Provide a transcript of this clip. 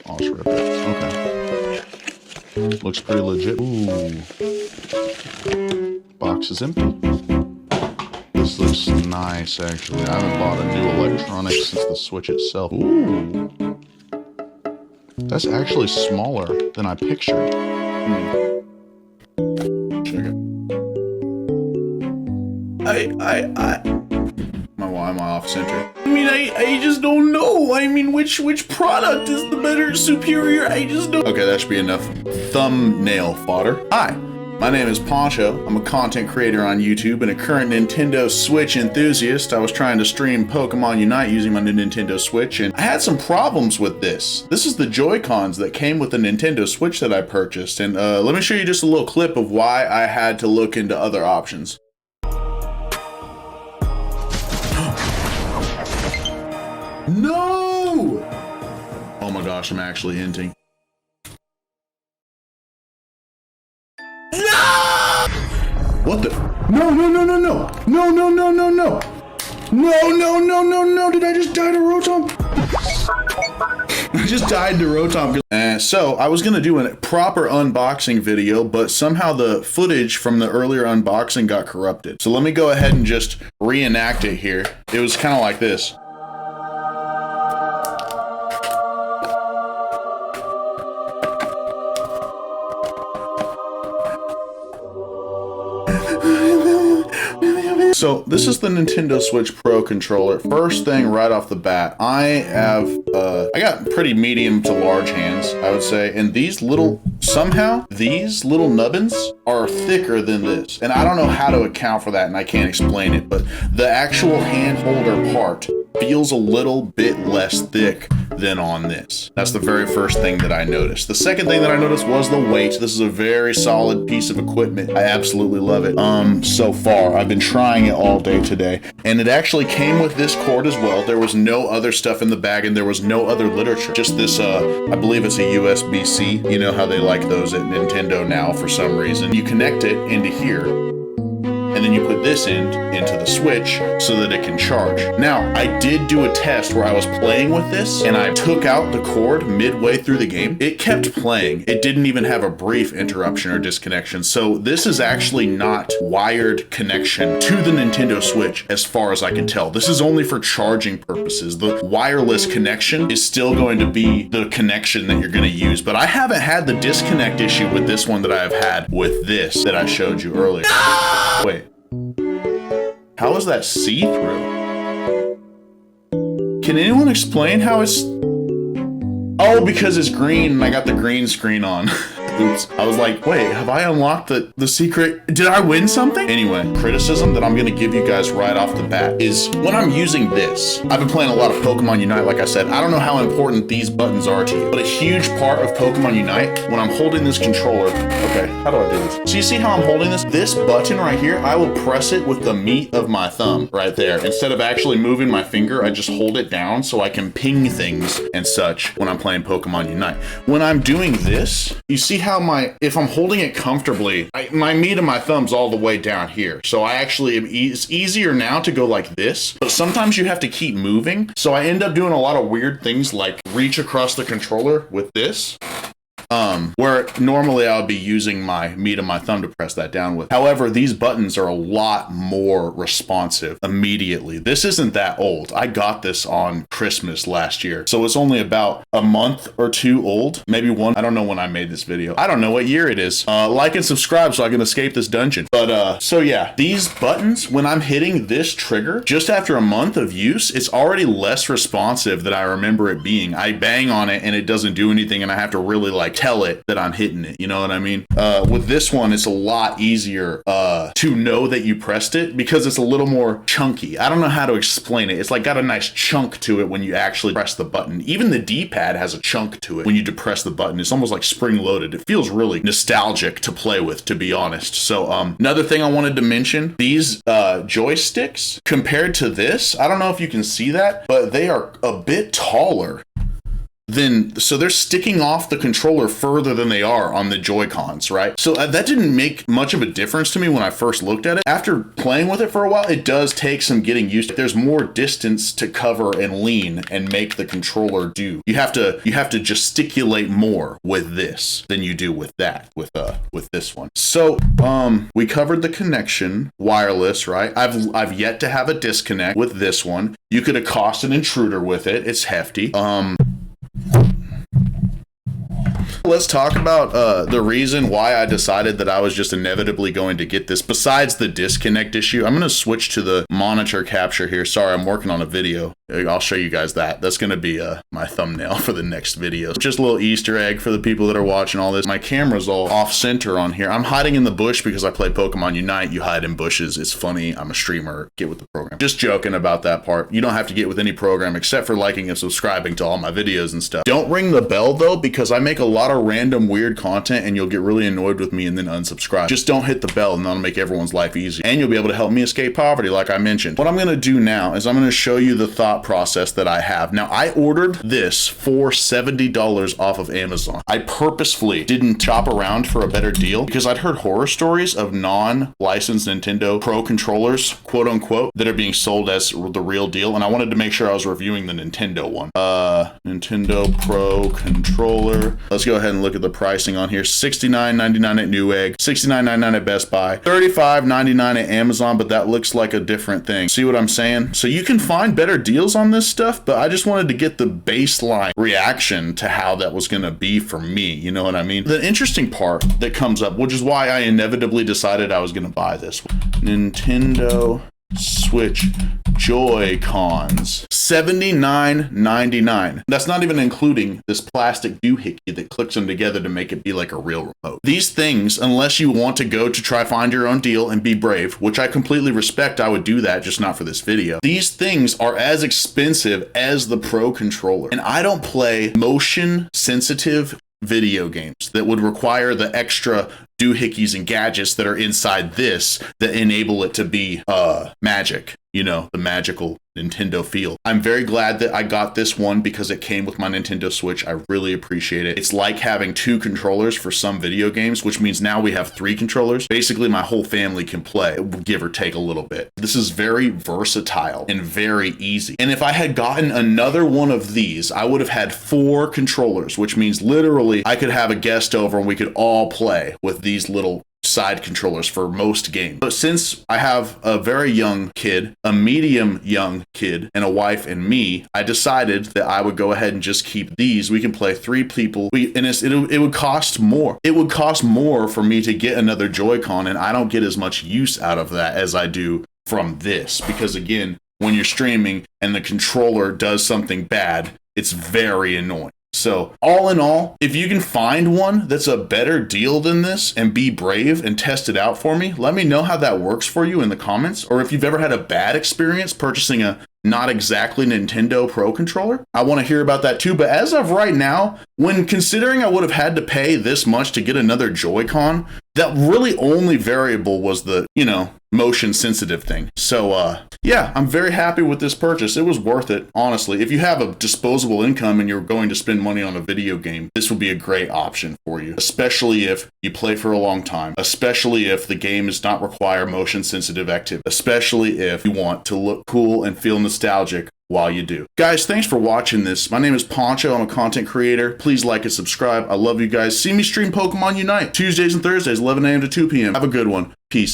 I'll just rip it. Okay. Looks pretty legit. Ooh. Box is empty. This looks nice, actually. I haven't bought a new electronic since the Switch itself. Ooh. That's actually smaller than I pictured. Check it. Why am I off center? I mean, I just don't know. I mean, which product is the better, superior? I just don't. Okay, that should be enough thumbnail fodder. Hi, my name is Poncho. I'm a content creator on YouTube and a current Nintendo Switch enthusiast. I was trying to stream Pokemon Unite using my new Nintendo Switch, and I had some problems with this. This is the Joy-Cons that came with the Nintendo Switch that I purchased, and let me show you just a little clip of why I had to look into other options. No! Oh my gosh, I'm actually hinting. No! What the? No, no, no, no, no. No, no, no, no, no. No, no, no, no, no. Did I just die to Rotom? I just died to Rotom. So I was going to do a proper unboxing video, but somehow the footage from the earlier unboxing got corrupted. So let me go ahead and just reenact it here. It was kind of like this. So this is the Nintendo Switch Pro controller. First thing right off the bat, I got pretty medium to large hands, I would say. And these little nubbins are thicker than this. And I don't know how to account for that, and I can't explain it, but the actual hand holder part feels a little bit less thick than on this. That's the very first thing that I noticed. The second thing that I noticed was the weight. This is a very solid piece of equipment. I absolutely love it. So far, I've been trying it all day today, and it actually came with this cord as well. There was no other stuff in the bag, and there was no other literature. Just this, I believe it's a USB-C. You know how they like those at Nintendo now for some reason. You connect it into here, and then you put this into the Switch so that it can charge. Now, I did do a test where I was playing with this, and I took out the cord midway through the game. It kept playing. It didn't even have a brief interruption or disconnection. So this is actually not wired connection to the Nintendo Switch as far as I can tell. This is only for charging purposes. The wireless connection is still going to be the connection that you're going to use, but I haven't had the disconnect issue with this one that I have had with this that I showed you earlier. Wait. How is that see-through? Can anyone explain how it's... Oh, because it's green and I got the green screen on. Oops. I was like, wait, have I unlocked the secret? Did I win something? Anyway, criticism that I'm gonna give you guys right off the bat is when I'm using this, I've been playing a lot of Pokemon Unite, like I said. I don't know how important these buttons are to you, but a huge part of Pokemon Unite, when I'm holding this controller, okay, how do I do this? So you see how I'm holding this? This button right here, I will press it with the meat of my thumb right there. Instead of actually moving my finger, I just hold it down so I can ping things and such when I'm playing Pokemon Unite. When I'm doing this, you see how if I'm holding it comfortably, my meat of my thumb's all the way down here. So I actually, it's easier now to go like this, but sometimes you have to keep moving. So I end up doing a lot of weird things like reach across the controller with this. Where normally I would be using my meat of my thumb to press that down with. However, these buttons are a lot more responsive immediately. This isn't that old. I got this on Christmas last year. So it's only about a month or two old, maybe one. I don't know when I made this video. I don't know what year it is. Like and subscribe so I can escape this dungeon. But so yeah, these buttons, when I'm hitting this trigger, just after a month of use, it's already less responsive than I remember it being. I bang on it and it doesn't do anything, and I have to really like tell it that I'm hitting it, you know what I mean? With this one, it's a lot easier to know that you pressed it because it's a little more chunky. I don't know how to explain it. It's like got a nice chunk to it when you actually press the button. Even the D-pad has a chunk to it when you depress the button. It's almost like spring-loaded. It feels really nostalgic to play with, to be honest. So another thing I wanted to mention, these joysticks, compared to this, I don't know if you can see that, but they are a bit taller. then so they're sticking off the controller further than they are on the Joy-Cons, right? So that didn't make much of a difference to me when I first looked at it. After playing with it for a while, it does take some getting used to. There's more distance to cover and lean and make the controller do. You have to gesticulate more with this than you do with that, with this one. So we covered the connection, wireless, right? I've yet to have a disconnect with this one. You could accost an intruder with it. It's hefty. Let's talk about the reason why I decided that I was just inevitably going to get this, besides the disconnect issue. I'm going to switch to the monitor capture here. Sorry, I'm working on a video. I'll show you guys that. That's going to be my thumbnail for the next video. Just a little Easter egg for the people that are watching all this. My camera's all off center on here. I'm hiding in the bush because I play Pokemon Unite. You hide in bushes. It's funny. I'm a streamer. Get with the program. Just joking about that part. You don't have to get with any program except for liking and subscribing to all my videos and stuff. Don't ring the bell though, because I make a lot of random weird content and you'll get really annoyed with me and then unsubscribe. Just don't hit the bell and that'll make everyone's life easier. And you'll be able to help me escape poverty like I mentioned. What I'm going to do now is I'm going to show you the thought process that I have. Now, I ordered this for $70 off of Amazon. I purposefully didn't shop around for a better deal because I'd heard horror stories of non-licensed Nintendo Pro controllers, quote unquote, that are being sold as the real deal. And I wanted to make sure I was reviewing the Nintendo one. Nintendo Pro controller. Let's go ahead and look at the pricing on here. $69.99 at Newegg, $69.99 at Best Buy, $35.99 at Amazon, but that looks like a different thing. See what I'm saying? So you can find better deals on this stuff, but I just wanted to get the baseline reaction to how that was going to be for me. You know what I mean? The interesting part that comes up, which is why I inevitably decided I was going to buy this. Nintendo Switch Joy-Cons, $79.99. That's not even including this plastic doohickey that clicks them together to make it be like a real remote. These things, unless you want to go to try find your own deal and be brave, which I completely respect, I would do that, just not for this video. These things are as expensive as the Pro controller. And I don't play motion sensitive video games that would require the extra doohickeys and gadgets that are inside this that enable it to be magic, you know, the magical Nintendo feel. I'm very glad that I got this one because it came with my Nintendo Switch. I really appreciate it. It's like having 2 controllers for some video games, which means now we have 3 controllers. Basically, my whole family can play, give or take a little bit. This is very versatile and very easy. And if I had gotten another one of these, I would have had 4 controllers, which means literally I could have a guest over and we could all play with these little side controllers for most games. But since I have a very young kid, a medium young kid, and a wife and me, I decided that I would go ahead and just keep these. We can play 3 people. It would cost more. It would cost more for me to get another Joy-Con, and I don't get as much use out of that as I do from this. Because again, when you're streaming and the controller does something bad, it's very annoying. So all in all, if you can find one that's a better deal than this and be brave and test it out for me, let me know how that works for you in the comments. Or if you've ever had a bad experience purchasing a not exactly Nintendo Pro controller, I want to hear about that too. But as of right now, when considering I would have had to pay this much to get another Joy-Con, that really only variable was the, you know, motion sensitive thing. So yeah, I'm very happy with this purchase. It was worth it, honestly. If you have a disposable income and you're going to spend money on a video game, this would be a great option for you, especially if you play for a long time, especially if the game does not require motion sensitive activity, especially if you want to look cool and feel nostalgic while you do. Guys, thanks for watching this. My name is Poncho. I'm a content creator. Please like and subscribe. I love you guys. See me stream Pokemon Unite Tuesdays and Thursdays, 11 a.m. to 2 p.m. Have a good one. Peace.